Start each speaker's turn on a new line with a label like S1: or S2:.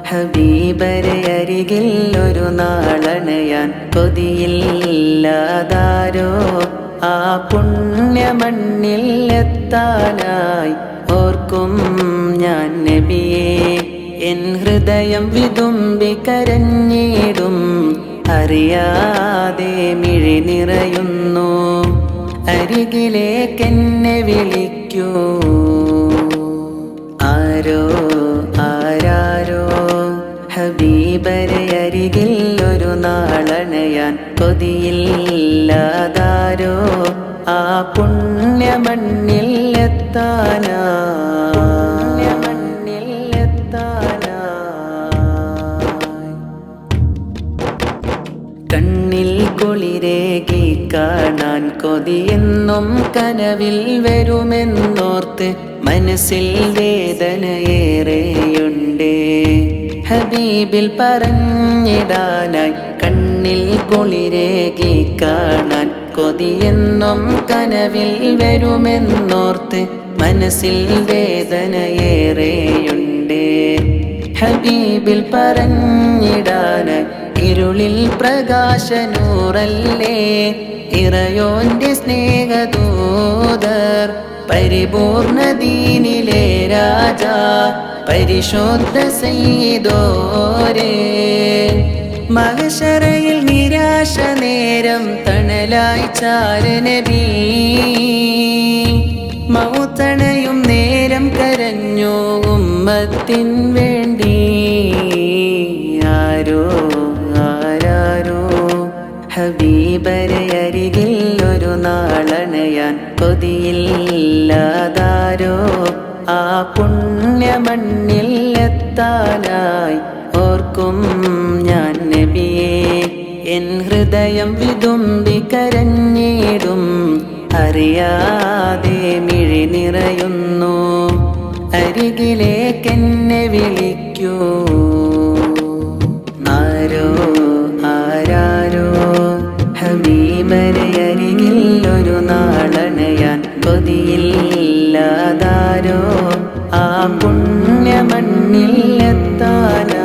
S1: ഹബീബരെ അരികിൽ ഒരു നാളണയാൻ കൊതിയില്ലാതാരോ ആ പുണ്യമണ്ണിൽ എത്താനായി ഓർക്കും ഞാൻ നബിയെ. എൻ ഹൃദയം വിതുമ്പി കരഞ്ഞിടും, അറിയാതെ മിഴി നിറയുന്നു, അരികിലേക്കെന്നെ വിളിക്കൂ. ആരോ ആരാരോ ഹബീബരെ അരികിൽ ഒരു നാളണയാൻ കൊതിയില്ലാതാരോ ആ പുണ്യമണ്ണിൽ എത്താനായി കണ്ണിൽ കുളിരേകി കാണാൻ കൊതിയെന്നും കനവിൽ വരുമെന്നോർത്ത് മനസ്സിൽ വേദനയേറെയുണ്ട്. ഹബീബിൽ പറഞ്ഞിടാനായി കണ്ണിൽ കുളിരേകി കാണാൻ കൊതിയെന്നും കനവിൽ വരുമെന്നോർത്ത് മനസ്സിൽ വേദനയേറെയുണ്ട്. ഹബീബിൽ പറഞ്ഞിടാനായി ഇരുളിൽ പ്രകാശനൂറല്ലേ ഇറയോന്റെ സ്നേഹദൂതർ, പരിപൂർണ ദീനിലെ രാജാ പരിശുദ്ധ സയ്യിദോരേ. മഹശറയിൽ നിരാശ നേരം തണലായി ചാരനബി, മൗത്തണയും നേരം കരഞ്ഞു ഉമ്മത്തിൻ വേണ്ടി. ആരോ ആരാരോ ഹബീബരെ അരികിൽ ഒരു നാളണയാൻ കൊതിയില്ലാതാരോ ആ പുണ്യമണ്ണിൽ എത്താനായി ഓർക്കും ഞാൻ നബിയെ. എൻ ഹൃദയം വിതുമ്പി കരഞ്ഞിടും, അറിയാതെ മിഴി നിറയുന്നു, അരികിലേക്കെന്നെ വിളിക്കൂ. ആരോ ആരാരോ ഹബീബരെ അരികിൽ ഒരു നാളണയാൻ കൊതിയില്ലാതാരോ ആ പുണ്യമണ്ണിൽ എത്താനായി